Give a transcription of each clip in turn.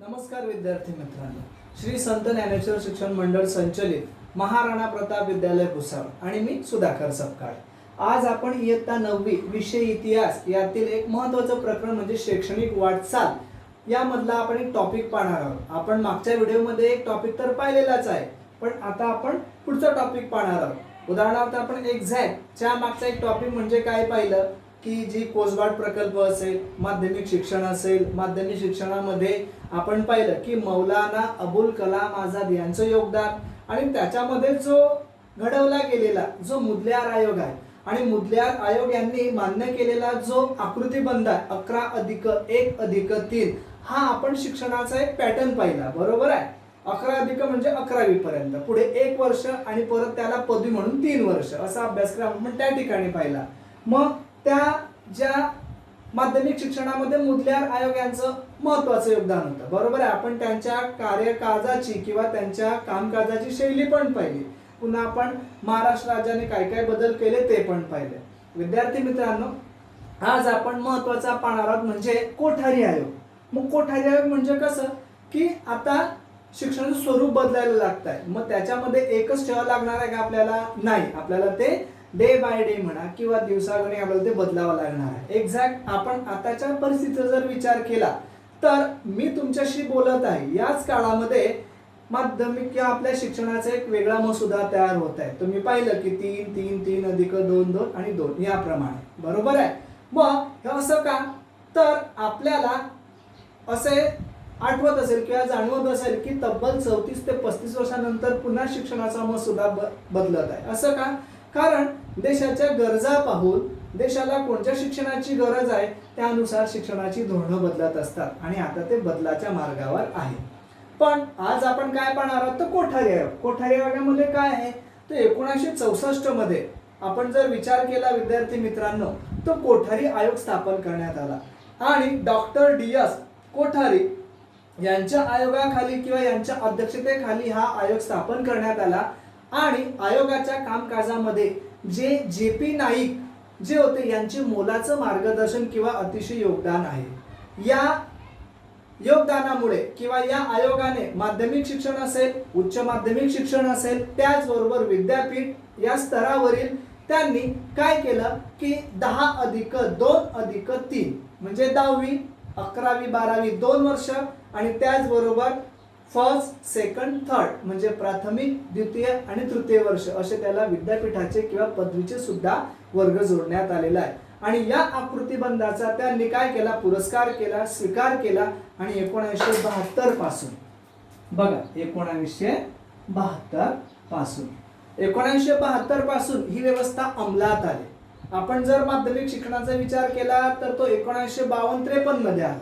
नमस्कार विद्यार्थी मित्रांनो, श्री संत ज्ञानेश्वर शिक्षण मंडळ संचलित महाराणा प्रताप विद्यालय भुसावळ आणि मी सुधाकर सपकाळ। आज आपण इयत्ता 9वी विषय इतिहास यातील एक महत्त्वाचं प्रकरण म्हणजे शैक्षणिक वाटचाल यामधला आपण एक टॉपिक पाहणार आहोत। आपण मागच्या व्हिडिओमध्ये एक टॉपिक तर पाहिलेलाच आहे, पण आता आपण पुढचा टॉपिक पाहणार आहोत। उदाहरणार्थ आपण एक्झॅक्टच्या मागचा एक टॉपिक म्हणजे काय पाहिलं की जी कोसबाड प्रकल्प असेल, माध्यमिक शिक्षण असेल, माध्यमिक शिक्षणामध्ये आपण पाहिलं की मौलाना अबुल कलाम आझाद यांचं योगदान आणि त्याच्यामध्ये जो घडवला गेलेला जो मुदलियार आयोग आहे आणि मुदलियार आयोग यांनी मान्य केलेला जो आकृतिबंध आहे 11+1+3 हा आपण शिक्षणाचा एक पॅटर्न पाहिला, बरोबर आहे। 11 म्हणजे 11वी पर्यंत, पुढे 1 वर्ष आणि परत त्याला पदवी म्हणून 3 वर्ष असा अभ्यासक्रम आपण त्या ठिकाणी पाहिला। मग त्या ज्या माध्यमिक शिक्षणामध्ये मुदलियार आयोग यांचं महत्त्वाचं योगदान होतं, बरोबर आहे। आपण त्यांच्या कार्यकाजाची किंवा त्यांच्या कामकाजाची शैली पण पाहिली, पुन्हा आपण महाराष्ट्र राज्याने काय काय बदल केले ते पण पाहिले। विद्यार्थी मित्रांनो, आज आपण महत्त्वाचा पाहणार आहोत म्हणजे कोठारी आयोग। मग कोठारी आयोग म्हणजे कसं की आता शिक्षणाचं स्वरूप बदलायला लागत आहे, मग त्याच्यामध्ये एकच ठेवावं लागणार आहे का आपल्याला? नाही, आपल्याला ते डे बाय डे म्हणा किंवा दिवसागणी आपल्याला ते बदलावं लागणार आहे। एक्झॅक्ट आपण आताच्या परिस्थितीचा जर विचार केला तर मी तुमच्याशी बोलत आहे याच काळामध्ये माध्यमिक किंवा आपल्या शिक्षणाचा एक वेगळा मसुदा तयार होत आहे। तुम्ही पाहिलं की 3+3+3+2+2 आणि 2 याप्रमाणे, बरोबर आहे। मग हे असं का? तर आपल्याला असे आठवत असेल किंवा जाणवत असेल की तब्बल 34 ते 35 वर्षानंतर पुन्हा शिक्षणाचा मसुदा बदलत आहे। असं का? कारण देशाच्या गरजा पाहून देशाला कोणत्या शिक्षणाची गरज आहे त्यानुसार शिक्षणाची धोरणं बदलत असतात आणि आता ते बदलाच्या मार्गावर आहे। पण आज आपण काय पाहणार आहोत तर कोठारी आयोग। कोठारी आयोगामध्ये काय आहे तर 1964 मध्ये आपण जर विचार केला विद्यार्थी मित्रांनो, तो कोठारी आयोग स्थापन करण्यात आला आणि डॉक्टर DS कोठारी यांच्या आयोगाखाली किंवा यांच्या अध्यक्षतेखाली हा आयोग स्थापन करण्यात आला आणि आयोगाच्या कामकाजामध्ये जे JP नाईक जे होते यांचे मोलाचं मार्गदर्शन किंवा अतिशय योगदान आहे। या योगदानामुळे किंवा या आयोगाने माध्यमिक शिक्षण असेल, उच्च माध्यमिक शिक्षण असेल, त्याचबरोबर विद्यापीठ या स्तरावरील त्यांनी काय केलं की 10+2+3 म्हणजे 10वी 11वी 12वी 2 वर्ष आणि त्याचबरोबर फर्स्ट सेकंड थर्ड म्हणजे प्राथमिक द्वितीय आणि तृतीय वर्ष असे त्याला विद्यापीठाचे किंवा पदवीचे सुद्धा वर्ग जोडण्यात आलेला आहे। आणि या आकृतिबंधाचा त्यांनी काय केला, पुरस्कार केला, स्वीकार केला आणि 1972 पासून बघा 1972 पासून ही व्यवस्था अंमलात आली। आपण जर माध्यमिक शिक्षणाचा विचार केला तर तो 1952-53 मध्ये आला,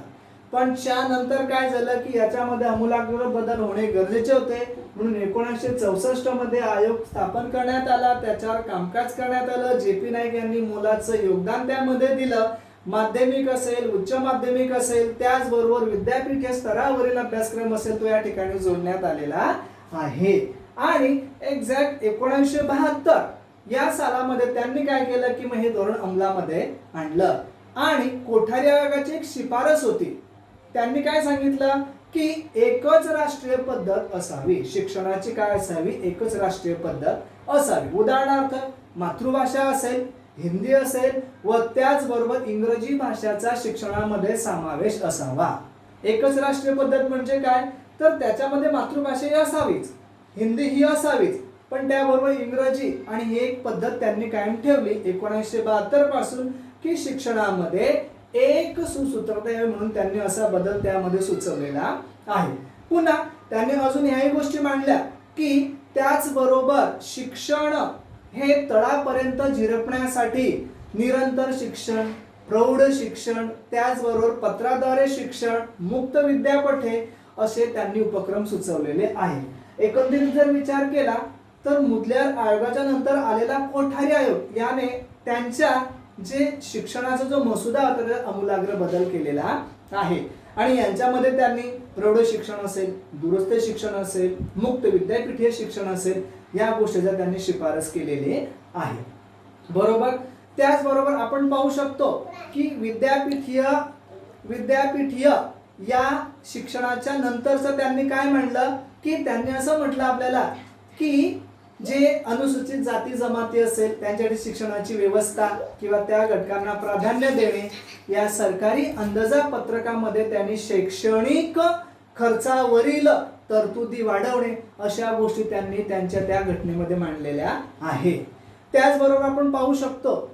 पण त्यानंतर काय झालं की याच्यामध्ये आमूलाग्र बदल होणे गरजेचे होते, म्हणून 1964 मध्ये आयोग स्थापन करण्यात आला, त्याच्यावर कामकाज करण्यात आलं। JP नाईक यांनी मोलाचं योगदान त्यामध्ये दिलं। माध्यमिक असेल, उच्च माध्यमिक असेल, त्याचबरोबर विद्यापीठ या स्तरावरील अभ्यासक्रम असेल तो या ठिकाणी जोडण्यात आलेला आहे। आणि एक्झॅक्ट 1972 या सालामध्ये त्यांनी काय केलं की मग हे धोरण अंमलामध्ये आणलं आणि कोठारी आयोगाची एक शिफारस होती। त्यांनी काय सांगितलं की एकच राष्ट्रीय पद्धत असावी, शिक्षणाची काय असावी, एकच राष्ट्रीय पद्धत असावी। उदाहरणार्थ मातृभाषा असेल, हिंदी असेल व त्याचबरोबर इंग्रजी भाषेचा शिक्षणामध्ये समावेश असावा। एकच राष्ट्रीय पद्धत म्हणजे काय तर त्याच्यामध्ये मातृभाषा ही असावीच, हिंदी ही असावीच, पण त्याबरोबर इंग्रजी आणि ही एक पद्धत त्यांनी कायम ठेवली 1972 पासून की शिक्षणामध्ये एक सुसूत्रता यावी म्हणून त्यांनी असा बदल त्यामध्ये सुचवलेला आहे। पुन्हा त्यांनी अजून ह्याही गोष्टी मांडल्या की त्याचबरोबर शिक्षण हे तळापर्यंत झिरपण्यासाठी निरंतर शिक्षण, प्रौढ शिक्षण, त्याचबरोबर पत्राद्वारे शिक्षण, मुक्त विद्यापीठे असे त्यांनी उपक्रम सुचवलेले आहे। एकंदरीत जर विचार केला तर मुदलियार आयोगाच्या नंतर आलेला कोठारी आयोग याने त्यांच्या जे शिक्षणाचा जो मसुदा होता त्याचा आमूलाग्र बदल केलेला आहे आणि यांच्यामध्ये त्यांनी प्रौढ शिक्षण असेल, दूरस्थ शिक्षण असेल, मुक्त विद्यापीठीय शिक्षण असेल या गोष्टीचा त्यांनी शिफारस केलेली आहे, बरोबर। त्याचबरोबर आपण पाहू शकतो की विद्यापीठीय या शिक्षणाच्या नंतरचं त्यांनी काय म्हणलं की त्यांनी असं म्हटलं आपल्याला की जे अनुसूचित जाती जमाती असेल त्यांच्यासाठी शिक्षणाची व्यवस्था किंवा त्या घटकांना प्राधान्य देणे, या सरकारी अंदाजपत्रकामध्ये त्यांनी शैक्षणिक खर्चावरील तरतुदी वाढवणे, अशा गोष्टी त्यांनी त्यांच्या त्या घटनेमध्ये मांडलेल्या आहे. त्याचबरोबर आपण पाहू शकतो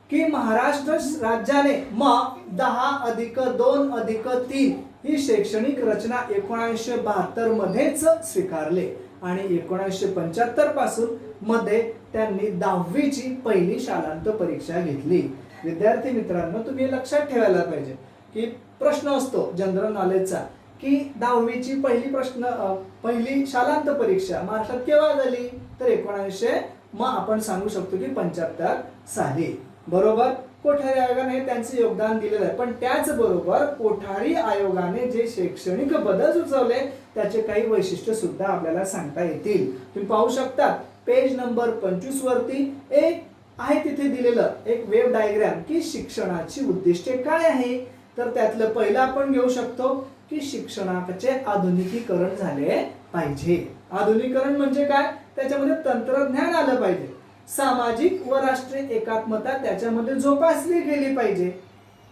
की महाराष्ट्र राज्याने मग 10+2+3 ही शैक्षणिक रचना 1972 मध्येच स्वीकारले आणि 1975 पासून मध्ये त्यांनी 10वीची पहिली शालांत परीक्षा घेतली. विद्यार्थी मित्रांनो, तुम्ही लक्षात ठेवायला पाहिजे की प्रश्न असतो जनरल नॉलेजचा की 10वीची पहिली शालांत परीक्षा महाराष्ट्रात केव्हा झाली, तर 1900 मग आपण सांगू शकतो की 75 साली. बरोबर. कोठारी आयोगाने त्यांचे योगदान दिलेलं आहे, पण त्याचबरोबर कोठारी आयोगाने जे शैक्षणिक बदल सुचवले त्याचे काही वैशिष्ट्य सुद्धा आपल्याला सांगता येतील. तुम्ही पाहू शकता पेज नंबर 25 वरती एक आहे, तिथे दिलेलं एक वेव्ह डायग्राम की शिक्षणाची उद्दिष्टे काय आहे. तर त्यातलं पहिलं आपण घेऊ शकतो की शिक्षणाचे आधुनिकीकरण झाले पाहिजे. आधुनिकीकरण म्हणजे काय, त्याच्यामध्ये तंत्रज्ञान आलं पाहिजे, सामाजिक व राष्ट्रीय एकात्मता त्याच्यामध्ये जोपासली गेली पाहिजे.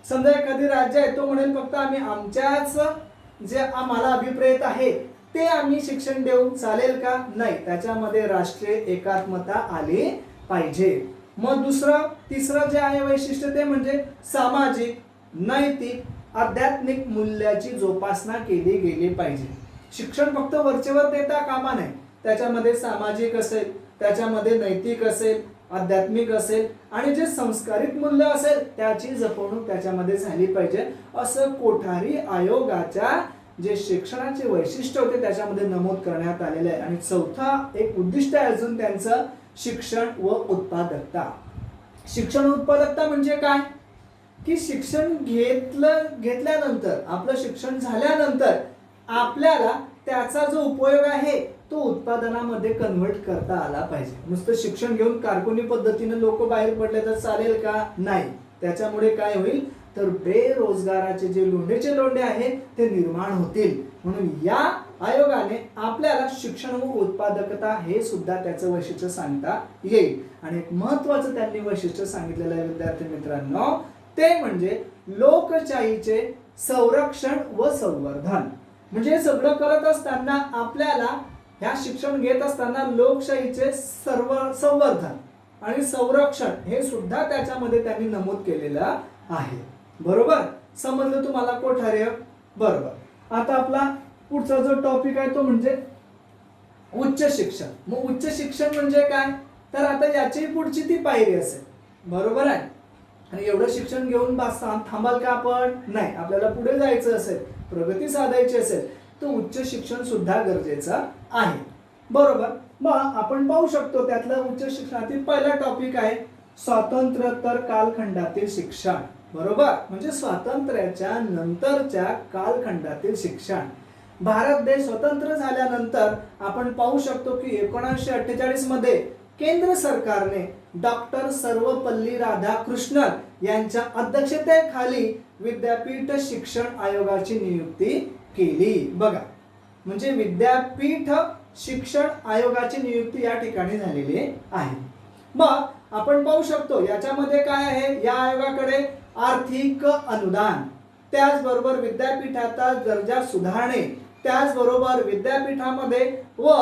समजा एखादी राज्य आहे तो म्हणेल फक्त आम्ही आमच्याच जे आम्हाला अभिप्रेत आहे ते आम्ही शिक्षण देऊ, चालेल का, नाही, त्याच्यामध्ये राष्ट्रीय एकात्मता आली पाहिजे. मग तिसरं जे आहे वैशिष्ट्य ते म्हणजे सामाजिक, नैतिक, आध्यात्मिक मूल्याची जोपासना केली गेली पाहिजे. शिक्षण फक्त वरचेवर देता कामा नये, त्याच्यामध्ये सामाजिक असेल, त्याच्यामध्ये नैतिक असेल, आध्यात्मिक असेल आणि जे संस्कारिक मूल्य असेल त्याची जपवणूक त्याच्यामध्ये झाली पाहिजे, असं कोठारी आयोगाच्या जे शिक्षणाचे वैशिष्ट्य होते त्याच्यामध्ये नमूद करण्यात आलेले आहे. आणि चौथा एक उद्दिष्ट आहे अजून त्यांचं, शिक्षण व उत्पादकता. शिक्षण उत्पादकता म्हणजे काय की शिक्षण घेतल्यानंतर, आपलं शिक्षण झाल्यानंतर आपल्याला त्याचा जो उपयोग आहे तो उत्पादनामध्ये कन्व्हर्ट करता आला पाहिजे. नुसतं शिक्षण घेऊन कारकुनी पद्धतीने लोक बाहेर पडले तर चालेल का, नाही. त्याच्यामुळे काय होईल तर बेरोजगाराचे जे लोंढे आहेत ते निर्माण होतील. म्हणून या आयोगाने आपल्याला शिक्षण व उत्पादकता हे सुद्धा त्याचं वैशिष्ट्य सांगता येईल. आणि एक महत्वाचं त्यांनी वैशिष्ट्य सांगितलेलं आहे विद्यार्थी मित्रांनो, ते म्हणजे लोकशाहीचे संरक्षण व संवर्धन. म्हणजे सगळं करत असताना आपल्याला ह्या शिक्षण घेत असताना लोकशाहीचे संवर्धन आणि संरक्षण हे सुद्धा त्याच्यामध्ये त्यांनी नमूद केलेलं आहे. बरोबर, समजलं तुम्हाला कोठारी? बरोबर. आता आपला पुढचा जो टॉपिक आहे तो म्हणजे उच्च शिक्षण. मग उच्च शिक्षण म्हणजे काय, तर आता याची पुढची ती पायरी असेल. बरोबर आहे. आणि एवढं शिक्षण घेऊन बस थांबाल का आपण, नाही. आपल्याला पुढे जायचं असेल, प्रगती साधायची असेल तर उच्च शिक्षण सुद्धा गरजेचं आहे. बरोबर. मग आपण पाहू शकतो त्यातलं उच्च शिक्षणातील पहिला टॉपिक आहे स्वातंत्र्योत्तर कालखंडातील शिक्षण. बरोबर, म्हणजे स्वातंत्र्याच्या नंतरच्या कालखंडातील शिक्षण. भारत देश स्वतंत्र झाल्यानंतर आपण पाहू शकतो की 1948 मध्ये केंद्र सरकारने डॉक्टर सर्वपल्ली राधाकृष्णन यांच्या अध्यक्षतेखाली विद्यापीठ शिक्षण आयोगाची नियुक्ती केली. बघा, म्हणजे विद्यापीठ शिक्षण आयोगाची नियुक्ती या ठिकाणी झालेली आहे. मग आपण पाहू शकतो याच्यामध्ये काय आहे, या आयोगाकडे आर्थिक अनुदान, त्याचबरोबर विद्यापीठाचा दर्जा सुधारणे, त्याचबरोबर विद्यापीठामध्ये व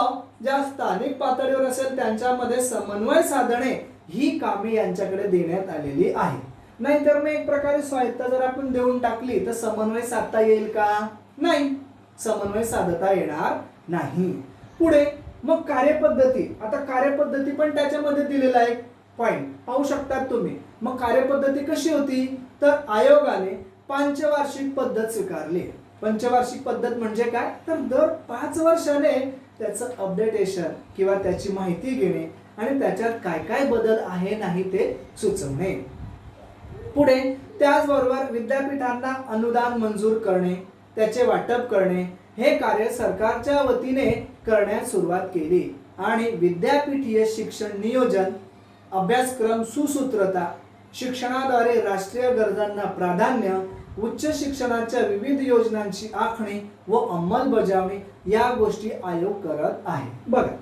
ज्या स्थानिक पातळीवर असेल त्यांच्यामध्ये समन्वय साधणे ही कामे यांच्याकडे देण्यात आलेली आहे. नाहीतर मग एक प्रकारे स्वायत्ता जर आपण देऊन टाकली तर समन्वय साधता येईल का, नाही, समन्वय साधता येणार नाही. पुढे मग कार्यपद्धती. आता कार्यपद्धती पण त्याच्यामध्ये दिलेला आहे पॉइंट पाहू शकतात तुम्ही. मग कार्यपद्धती कशी होती, तर आयोगाने पंचवार्षिक पद्धत स्वीकारली. पंचवार्षिक पद्धत म्हणजे काय, तर दर 5 वर्षाने त्याचं अपडेटेशन किंवा त्याची माहिती घेणे आणि त्याच्यात काय काय बदल आहे नाही ते सुचवणे. पुढे त्याचबरोबर विद्यापीठांना अनुदान मंजूर करणे, त्याचे वाटप करणे हे कार्य सरकारच्या वतीने करण्यास सुरुवात केली. आणि विद्यापीठीय शिक्षण नियोजन, अभ्यासक्रम सुसूत्रता, शिक्षणाद्वारे राष्ट्रीय गरजांना प्राधान्य, उच्च शिक्षणाच्या विविध योजनांची आखणी व अंमलबजावणी या गोष्टी आयोग करत आहे. बघा,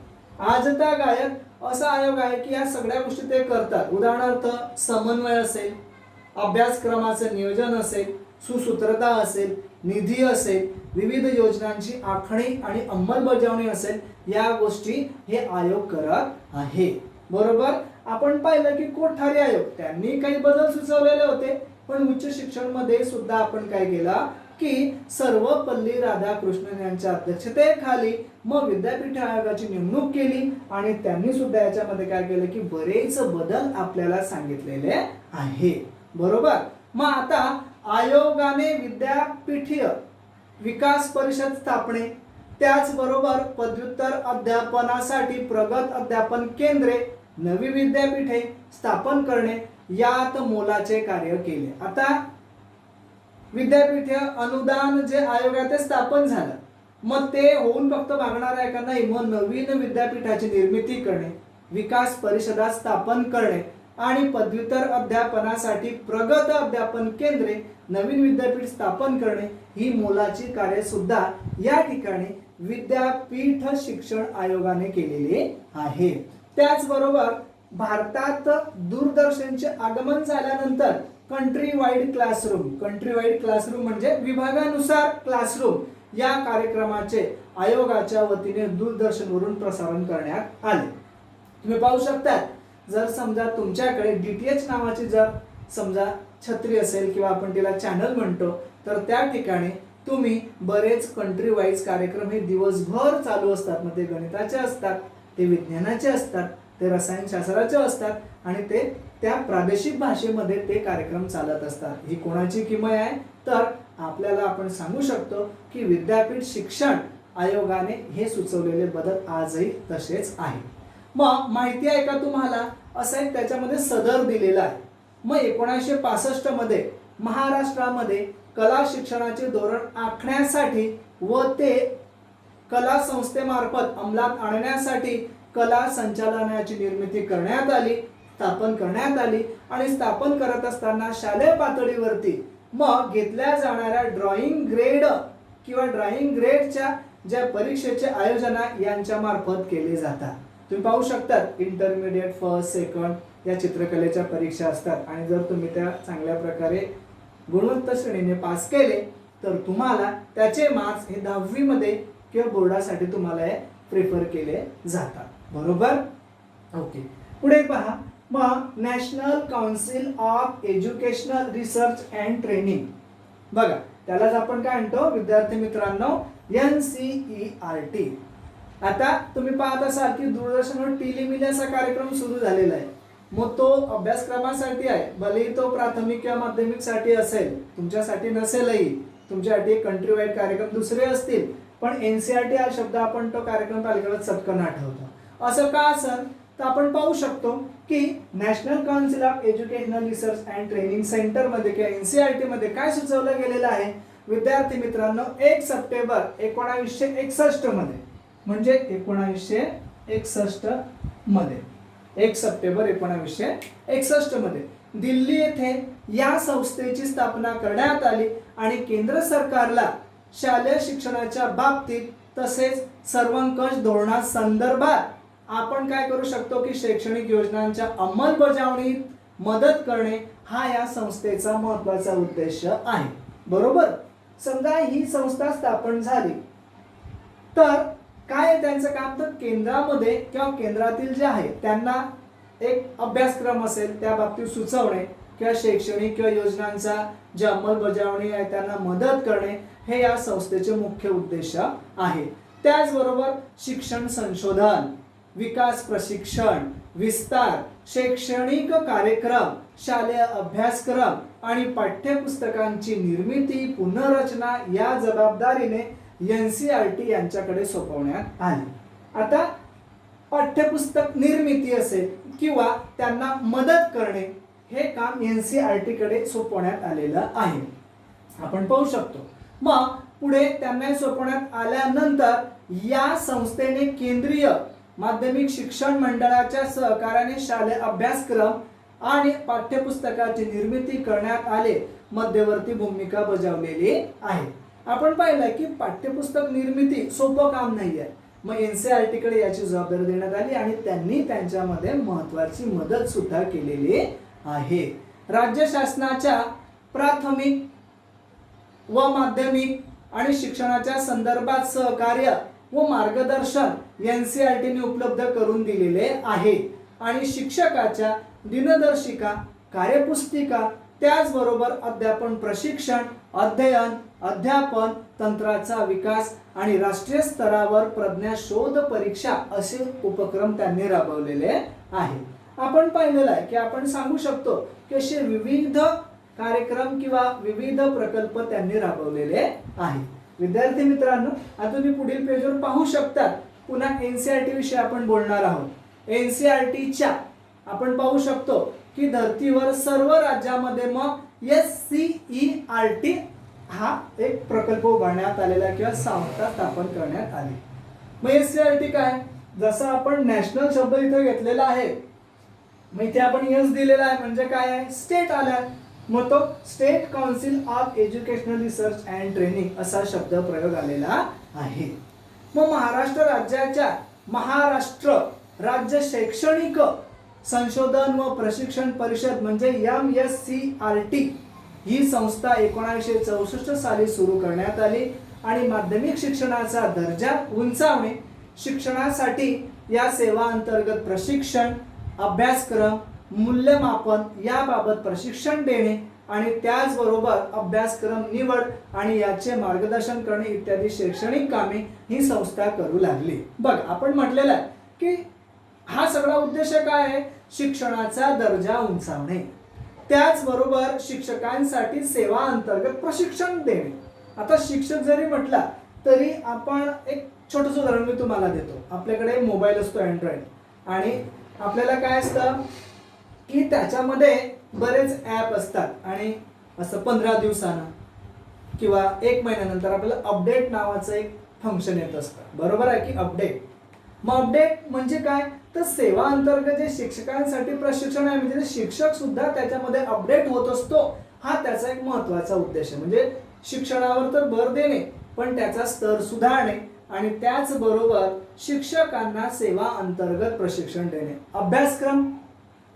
आजतागायत असा आयोग आहे की या सगळ्या गोष्टी ते करतात. उदाहरणार्थ समन्वय असेल, अभ्यासक्रमाचं नियोजन असेल, सुसूत्रता असेल, निधी असेल, विविध योजनांची आखणी आणि अंमलबजावणी असेल, या गोष्टी हे आयोग करत आहे. बरोबर. आपण पाहिलं की कोठारी आयोग त्यांनी काही बदल सुचवलेले होते, पण उच्च शिक्षण मध्ये सुद्धा आपण काय केला की सर्वपल्ली राधाकृष्णन यांच्या अध्यक्षतेखाली मग विद्यापीठ आयोगाची नेमणूक केली आणि त्यांनी सुद्धा याच्यामध्ये काय केलं की बरेच बदल आपल्याला सांगितलेले आहे. बरोबर. मग आता आयोगाने विद्यापीठीय विकास परिषद स्थापने, त्याचबरोबर पदव्युत्तर अध्यापनासाठी प्रगत अध्यापन केंद्रे, नवी विद्यापीठे स्थापन करणे यात मोलाचे कार्य केले. आता विद्यापीठ अनुदान जे आयोग आहे ते स्थापन झालं, मग ते होऊन फक्त भागणार आहे का? नाही. मग नवीन विद्यापीठाची निर्मिती करणे, विकास परिषदा स्थापन करणे आणि पदव्युत्तर अध्यापनासाठी प्रगत अध्यापन केंद्रे, नवीन विद्यापीठ स्थापन करणे ही मोलाची कार्य सुद्धा या ठिकाणी विद्यापीठ शिक्षण आयोगाने केलेली आहे. त्याचबरोबर भारतात दूरदर्शनचे आगमन झाल्यानंतर कंट्री वाईड क्लासरूम म्हणजे विभागानुसार क्लासरूम या कार्यक्रमाचे आयोगाच्या वतीने दूरदर्शनवरून प्रसारण करण्यात आले. तुम्ही पाहू शकता, जर समजा तुमच्याकडे DTH नावाची जर समजा छत्री असेल किंवा आपण तिला चॅनल म्हणतो, तर त्या ठिकाणी तुम्ही बरेच कंट्री वाईज कार्यक्रम हे दिवसभर चालू असतात. मग ते गणिताचे असतात, ते विज्ञानाचे असतात, ते रसायनशास्त्राचे असतात आणि ते त्या प्रादेशिक भाषेमध्ये ते कार्यक्रम चालत असतात. ही कोणाची किमया आहे? तर आपल्याला आपण सांगू शकतो की विद्यापीठ शिक्षण आयोगाने हे सुचवलेले बदल आजही तसेच आहे. मग माहिती आहे का तुम्हाला? असं एक त्याच्यामध्ये सदर दिलेला आहे. मग 1965 मध्ये महाराष्ट्रामध्ये कला शिक्षणाचे धोरण आखण्यासाठी व ते कला संस्थेमार्फत अंमलात आणण्यासाठी कला संचालनाची निर्मिती करण्यात आली, स्थापन करण्यात आली आणि स्थापन करत असताना शालेय पातळीवरती मग घेतल्या जाणाऱ्या ड्रॉइंग ग्रेड किंवा ड्रॉइंग ग्रेडच्या ज्या परीक्षेचे आयोजन यांच्या मार्फत केले जातात. तुम्ही पाहू शकता इंटरमिडिएट, फर्स्ट, सेकंड या चित्रकलेच्या परीक्षा असतात आणि जर तुम्ही त्या चांगल्या प्रकारे गुणवत्ता श्रेणीने पास केले तर तुम्हाला त्याचे मार्क्स हे 10वी मध्ये किंवा बोर्डासाठी तुम्हाला हे प्रिफर केले जातात. बरोबर. ओके. पुढे पहा. मग national council of educational research and training, बघा त्यालाच आपण काय म्हणतो विद्यार्थी मित्रांनो, NCERT. आता तुम्ही पाहत असाल की दूरदर्शनवर टिलिमिली असा कार्यक्रम सुरू झालेला आहे. मग तो अभ्यासक्रमासाठी आहे, भलेही तो प्राथमिक किंवा माध्यमिक साठी असेल, तुमच्यासाठी नसेलही, तुमच्यासाठी कंट्री वाईड कार्यक्रम दुसरे असतील, पण NCERT हा शब्द आपण तो कार्यक्रम पाहिल्यावर चटकन आठवतो. असं का असेल तर आपण पाहू शकतो की national council of educational research and training centre मध्ये किंवा NCERT मध्ये काय सुचवलं गेलेलं आहे विद्यार्थी मित्रांनो, 1 सप्टेंबर 1961 मध्ये, म्हणजे 1961 मध्ये, 1 सप्टेंबर 1961 मध्ये दिल्ली येथे या संस्थेची स्थापना करण्यात आली आणि केंद्र सरकारला शालेय शिक्षणाच्या बाबतीत तसेच सर्वंकष धोरणासंदर्भात आपण काय करू शकतो की शैक्षणिक योजनांच्या अंमलबजावणीत मदत करणे हा या संस्थेचा महत्त्वाचा उद्देश आहे. बरोबर. समजा ही संस्था स्थापन झाली तर काय त्यांचं काम, तर केंद्रामध्ये किंवा केंद्रातील जे आहे त्यांना एक अभ्यासक्रम असेल त्या बाबतीत सुचवणे किंवा शैक्षणिक किंवा योजनांचा जे अंमलबजावणी आहे त्यांना मदत करणे हे या संस्थेचे मुख्य उद्देश आहे. त्याचबरोबर शिक्षण संशोधन, विकास प्रशिक्षण, विस्तार, शैक्षणिक कार्यक्रम, शालेय अभ्यासक्रम आणि पाठ्यपुस्तकांची निर्मिती, पुनर्रचना या जबाबदारीने NCERT यांच्याकडे सोपवण्यात आली. आता पाठ्यपुस्तक निर्मिती असेल किंवा त्यांना मदत करणे हे काम NCERT कडे सोपवण्यात आलेलं आहे, आपण पाहू शकतो. मग पुढे त्यांना सोपवण्यात आल्यानंतर या संस्थेने केंद्रीय माध्यमिक शिक्षण मंडळाच्या सहकार्याने शालेय अभ्यासक्रम आणि पाठ्यपुस्तकाची निर्मिती करण्यात आले. मध्यवर्ती भूमिका बजावलेली आहे. आपण पाहिलं की पाठ्यपुस्तक निर्मिती सोपं काम नाही आहे. मग NCERT कडे याची जबाबदारी देण्यात आली आणि त्यांनी त्यांच्यामध्ये महत्त्वाची मदत सुद्धा केलेली आहे. राज्य शासनाच्या प्राथमिक व माध्यमिक आणि शिक्षणाच्या संदर्भात सहकार्य व मार्गदर्शन NCERT ने उपलब्ध करून दिलेले आहे आणि शिक्षकाच्या दिनदर्शिका, कार्यपुस्तिका, त्याचबरोबर अध्यापन प्रशिक्षण, अध्ययन, अध्यापन, तंत्राचा विकास आणि राष्ट्रीय स्तरावर प्रज्ञा शोध परीक्षा असे उपक्रम त्यांनी राबवलेले आहे. आपण पाहिलेलं आहे की आपण सांगू शकतो की असे विविध कार्यक्रम किंवा विविध प्रकल्प त्यांनी राबवलेले आहे. विद्यार्थी मित्रांनो, आता तुम्ही पुढील पेजवर पाहू शकता. पुन्हा NCERT विषयी आपण बोलणार आहोत. NCERTच्या आपण पाहू शकतो की धर्तीवर सर्व राज्यामध्ये मग SCERT हा एक प्रकल्प उभारण्यात आलेला किंवा संस्था स्थापन करण्यात आली. मग SCERT काय, जसं आपण नॅशनल शब्द इथे घेतलेला आहे, मग इथे आपण यस दिलेला आहे म्हणजे काय आहे, स्टेट आला. मग तो state council of educational research and training असा शब्द प्रयोग आलेला आहे. मग महाराष्ट्र राज्याच्या महाराष्ट्र राज्य शैक्षणिक संशोधन व प्रशिक्षण परिषद म्हणजे MSCRT ही संस्था 1964 साली सुरू करण्यात आली आणि माध्यमिक शिक्षणाचा दर्जा उंचावणे, शिक्षणासाठी या सेवा अंतर्गत प्रशिक्षण, अभ्यासक्रम, मूल्यमापन याबाबत प्रशिक्षण देणे आणि त्याचबरोबर अभ्यासक्रम निवड आणि याचे मार्गदर्शन करणे इत्यादी शैक्षणिक कामे ही संस्था करू लागली. बघ, आपण म्हटलेलं आहे की हा सगळा उद्देश काय आहे, शिक्षणाचा दर्जा उंचावणे, त्याचबरोबर शिक्षकांसाठी सेवा अंतर्गत प्रशिक्षण देणे. आता शिक्षक जरी म्हटला तरी आपण एक छोटंसं उदाहरण मी तुम्हाला देतो. आपल्याकडे मोबाईल असतो अँड्रॉइड आणि आपल्याला काय असतं की त्याच्यामध्ये बरेच ॲप असतात आणि असं 15 दिवसानं किंवा 1 महिन्यानंतर आपल्याला अपडेट नावाचं एक फंक्शन येत असतं. बरोबर आहे की अपडेट. मग अपडेट म्हणजे काय, तर सेवा अंतर्गत जे शिक्षकांसाठी प्रशिक्षण आहे म्हणजे शिक्षक सुद्धा त्याच्यामध्ये अपडेट होत असतो. हा त्याचा एक महत्त्वाचा उद्देश आहे. म्हणजे शिक्षणावर तर भर देणे पण त्याचा स्तर सुधारणे आणि त्याचबरोबर शिक्षकांना सेवा अंतर्गत प्रशिक्षण देणे, अभ्यासक्रम,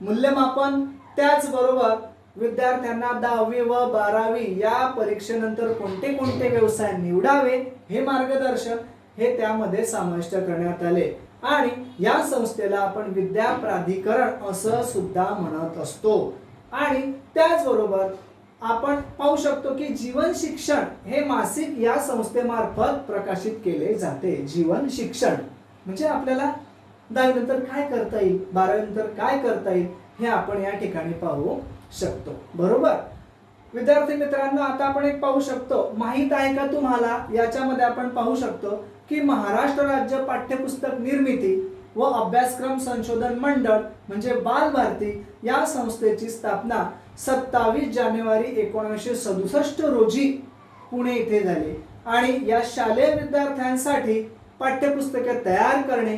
मूल्यमापन, त्याचबरोबर विद्यार्थ्यांना 10वी व 12वी या परीक्षेनंतर कोणते कोणते व्यवसाय निवडावे हे मार्गदर्शन हे त्यामध्ये समाविष्ट करण्यात आले. आणि या संस्थेला आपण विद्या प्राधिकरण असं सुद्धा म्हणत असतो. आणि त्याचबरोबर आपण पाहू शकतो की जीवन शिक्षण हे मासिक या संस्थेमार्फत प्रकाशित केले जाते. जीवन शिक्षण म्हणजे आपल्याला 10वी नंतर काय करता येईल, 12वी नंतर काय करता येईल हे आपण या ठिकाणी पाहू शकतो. बरोबर विद्यार्थी मित्रांनो, आता आपण एक पाहू शकतो, माहित आहे का तुम्हाला, याच्यामध्ये आपण पाहू शकतो की महाराष्ट्र राज्य पाठ्यपुस्तक निर्मिती व अभ्यासक्रम संशोधन मंडळ म्हणजे बालभारती या संस्थेची स्थापना 27 जानेवारी 1967 रोजी पुणे येथे झाली आणि या शालेय विद्यार्थ्यांसाठी पाठ्यपुस्तके तयार करणे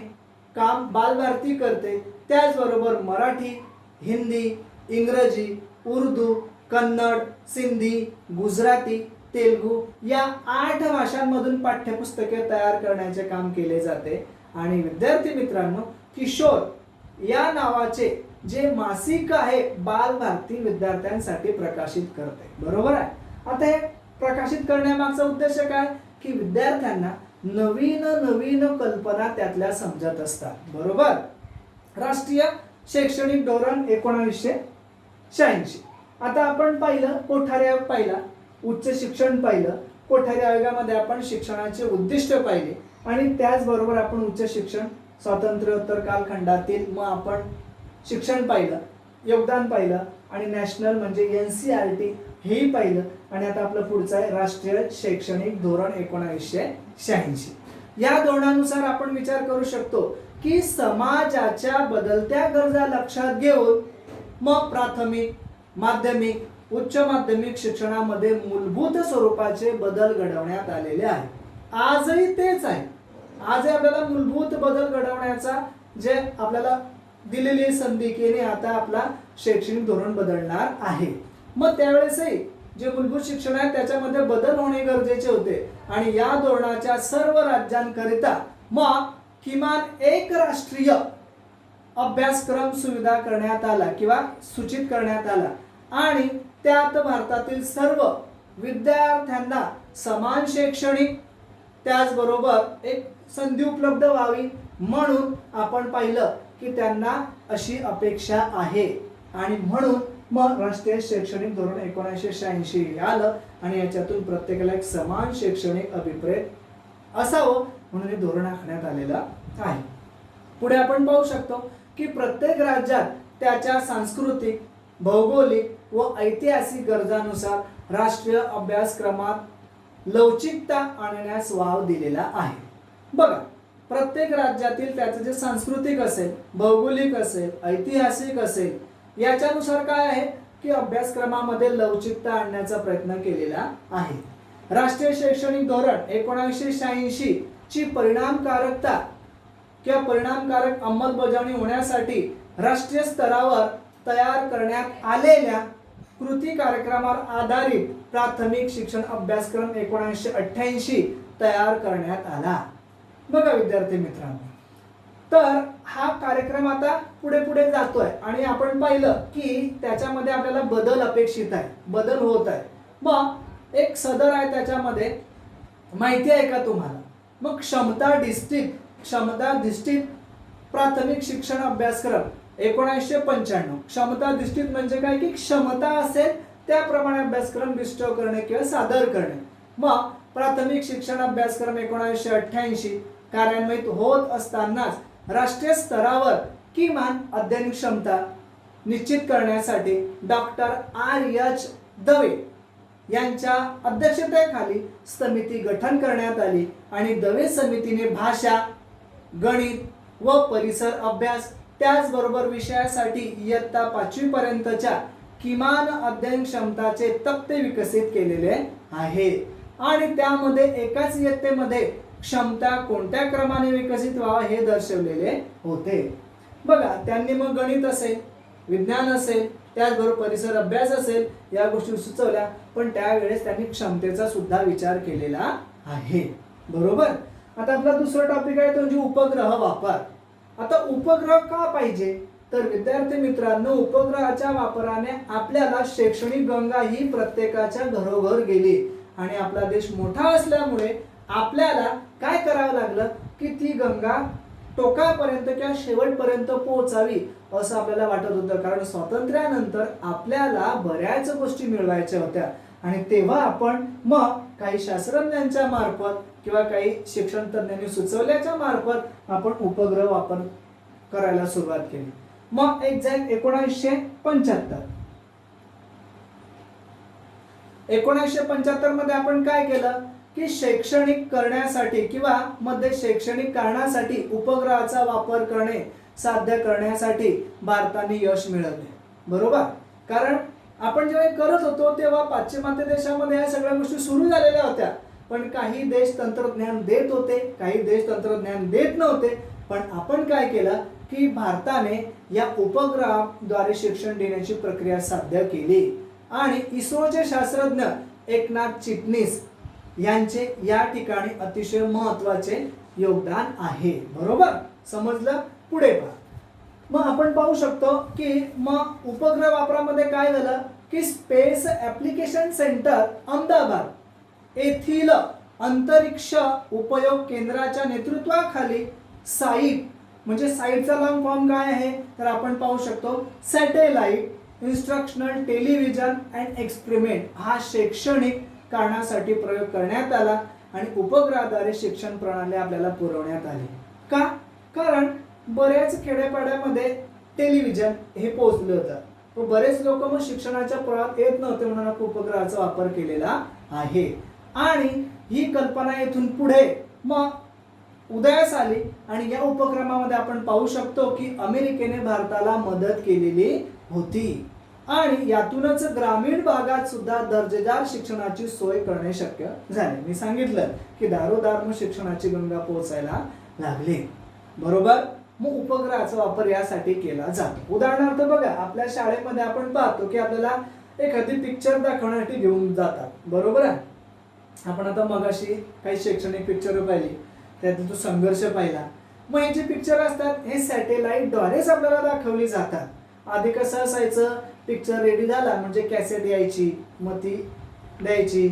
काम बालभारती करते. त्याचबरोबर मराठी, हिंदी, इंग्रजी, उर्दू, कन्नड, सिंधी, गुजराती, तेलुगू या 8 भाषांमधून पाठ्यपुस्तके तयार करण्याचे काम केले जाते. आणि विद्यार्थी मित्रांनो, किशोर या नावाचे जे मासिक आहे बालभारती विद्यार्थ्यांसाठी प्रकाशित करते. बरोबर आहे. आता हे प्रकाशित करण्यामागचा उद्देश काय की विद्यार्थ्यांना नवीन नवीन कल्पना त्यातल्या समजत असतात. बरोबर. राष्ट्रीय शैक्षणिक धोरण 1986. आता आपण पाहिलं कोठारी आयोग पाहिला, उच्च शिक्षण पाहिलं. कोठारी आयोगामध्ये आपण शिक्षणाचे उद्दिष्ट पाहिले आणि त्याचबरोबर आपण उच्च शिक्षण स्वातंत्र्योत्तर कालखंडातील मग आपण शिक्षण पाहिलं, योगदान पाहिलं आणि नॅशनल म्हणजे NCERT हेही पाहिलं. आणि आता आपलं पुढचं आहे राष्ट्रीय शैक्षणिक धोरण 1986. या धोरणानुसार आपण विचार करू शकतो की समाजाच्या बदलत्या गरजा लक्षात घेऊन मग प्राथमिक, माध्यमिक, उच्च माध्यमिक शिक्षणामध्ये मूलभूत स्वरूपाचे बदल घडवण्यात आलेले आहे. आजही तेच आहे. आजही आपल्याला मूलभूत बदल घडवण्याचा जे आपल्याला दिलेली संधी की आता आपला शैक्षणिक धोरण बदलणार आहे. मग त्यावेळेसही जे मूलभूत शिक्षण आहे त्याच्यामध्ये बदल होणे गरजेचे होते आणि या धोरणाच्या सर्व राज्यांकरिता मग किमान एक राष्ट्रीय अभ्यासक्रम सुविधा करण्यात आला किंवा सूचित करण्यात आला आणि त्यात भारतातील सर्व विद्यार्थ्यांना समान शैक्षणिक त्याचबरोबर एक संधी उपलब्ध व्हावी म्हणून आपण पाहिलं की त्यांना अशी अपेक्षा आहे आणि म्हणून मग राष्ट्रीय शैक्षणिक धोरण 1986 आलं आणि याच्यातून प्रत्येकाला एक समान शैक्षणिक अभिप्रेत असावं म्हणून हे धोरण आखण्यात आलेलं आहे. पुढे आपण पाहू शकतो की प्रत्येक राज्यात त्याच्या सांस्कृतिक, भौगोलिक व ऐतिहासिक गरजानुसार राष्ट्रीय अभ्यासक्रमात लवचिकता आणण्यास वाव दिलेला आहे. बघा, प्रत्येक राज्यातील त्याचं जे सांस्कृतिक असेल, भौगोलिक असेल, ऐतिहासिक असेल याच्यानुसार काय आहे की अभ्यासक्रमामध्ये लवचिकता आणण्याचा प्रयत्न केलेला आहे. राष्ट्रीय शैक्षणिक धोरण 1986 ची परिणामकारकता किंवा परिणामकारक अंमलबजावणी होण्यासाठी राष्ट्रीय स्तरावर तयार करण्यात आलेल्या कृती कार्यक्रमावर आधारित प्राथमिक शिक्षण अभ्यासक्रम 1988 तयार करण्यात आला. बघा विद्यार्थी मित्रांनो, तर हा कार्यक्रम आता पुढे पुढे जातोय आणि आपण पाहिलं की त्याच्यामध्ये आपल्याला बदल अपेक्षित आहे, बदल होत आहे. मग एक सदर आहे त्याच्यामध्ये, माहिती आहे का तुम्हाला? मग क्षमताधिष्ठित प्राथमिक शिक्षण अभ्यासक्रम 1995. क्षमताधिष्ठित म्हणजे काय की क्षमता असेल त्याप्रमाणे अभ्यासक्रम डिस्टो करणे किंवा सादर करणे. मग प्राथमिक शिक्षण अभ्यासक्रम 1988 कार्यान्वित होत असतानाच राष्ट्रीय स्तरावर किमान अध्ययन क्षमता निश्चित करण्यासाठी डॉक्टर R.H. दवे यांच्या अध्यक्षतेखाली समिती गठन करण्यात आली आणि दवे समितीने भाषा, गणित व परिसर अभ्यास त्याचबरोबर विषयासाठी इयत्ता 5वी पर्यंतच्या किमान अध्ययन क्षमताचे तक्ते विकसित केलेले आहे आणि त्यामध्ये एकाच इयत्तेमध्ये क्षमता कोणत्या क्रमाने विकसित व्हावा हे दर्शवलेले होते. बघा, त्यांनी मग गणित असेल, विज्ञान असेल, त्याचबरोबर परिसर अभ्यास असेल या गोष्टी सुचवल्या, पण त्यावेळेस त्यांनी क्षमतेचा सुद्धा विचार केलेला आहे. बरोबर. आता आपला दुसरा टॉपिक आहे तो म्हणजे उपग्रह वापर. आता उपग्रह का पाहिजे तर विद्यार्थी मित्रांनो, उपग्रहाच्या वापराने आपल्याला शैक्षणिक गंगा ही प्रत्येकाच्या घरोघर गेली आणि आपला देश मोठा असल्यामुळे आपल्याला काय करावं लागलं की ती गंगा टोकापर्यंत किंवा शेवटपर्यंत पोहोचावी असं आपल्याला वाटत होतं. कारण स्वातंत्र्यानंतर आपल्याला बऱ्याच गोष्टी मिळवायच्या होत्या आणि तेव्हा आपण मग काही शास्त्रज्ञांच्या मार्फत किंवा काही शिक्षण तज्ञांनी सुचवल्याच्या मार्फत आपण उपग्रह वापर करायला सुरुवात केली. मग एक्झॅक्ट 1975 मध्ये आपण काय केलं की शैक्षणिक करण्यासाठी किंवा मध्ये शैक्षणिक कारणासाठी उपग्रहाचा वापर करणे साध्य करण्यासाठी भारताने यश मिळवले. बरोबर. कारण आपण जेव्हा करत होतो तेव्हा पाश्चिमात्य देशामध्ये या सगळ्या गोष्टी सुरू झालेल्या होत्या, पण काही देश तंत्रज्ञान देत होते, काही देश तंत्रज्ञान देत नव्हते. पण आपण काय केलं की भारताने या उपग्रहाद्वारे शिक्षण देण्याची प्रक्रिया साध्य केली आणि इस्रोचे शास्त्रज्ञ एकनाथ चिटणीस यांचे या ठिकाणी अतिशय महत्त्वाचे योगदान आहे. बरोबर. समजलं. पुढे पहा. मग आपण पाहू शकतो की मग उपग्रह वापरामध्ये काय झालं की स्पेस ऍप्लिकेशन सेंटर अहमदाबाद येथील अंतरिक्ष उपयोग केंद्राच्या नेतृत्वाखाली साईट म्हणजे साईटचा लॉंग फॉर्म काय आहे तर आपण पाहू शकतो satellite instructional television and experiment हा शैक्षणिक कारणासाठी प्रयोग करण्यात आला आणि उपग्रहाद्वारे शिक्षण प्रणाली आपल्याला पुरवण्यात आली. का? कारण बऱ्याच खेड्यापाड्यामध्ये टेलिव्हिजन हे पोहोचलं होतं, पण बरेच लोक मग शिक्षणाच्या प्रवाहात येत नव्हते म्हणून उपग्रहाचा वापर केलेला आहे आणि ही कल्पना येथून पुढे मग उदयास आली आणि या उपक्रमामध्ये आपण पाहू शकतो की अमेरिकेने भारताला मदत केलेली होती आणि यातूनच ग्रामीण भागात सुद्धा दर्जेदार शिक्षणाची सोय करणे शक्य झाले. मी सांगितलं की दारोदार शिक्षणाची गंगा पोहोचायला लागली. बरोबर. मग उपग्रहाचा वापर यासाठी केला जातो. उदाहरणार्थ बघा, आपल्या शाळेमध्ये आपण पाहतो की आपल्याला एखादी पिक्चर दाखवण्यासाठी घेऊन जातात, बरोबर आहे. आपण आता मगाशी काही शैक्षणिक पिक्चर पाहिली, त्यात तो संघर्ष पाहिला. मग हे जे पिक्चर असतात हे सॅटेलाइटद्वारेच आपल्याला दाखवली जातात. आधी कसं असायचं, पिक्चर रेडी झाला म्हणजे कॅसेट यायची, मग ती द्यायची,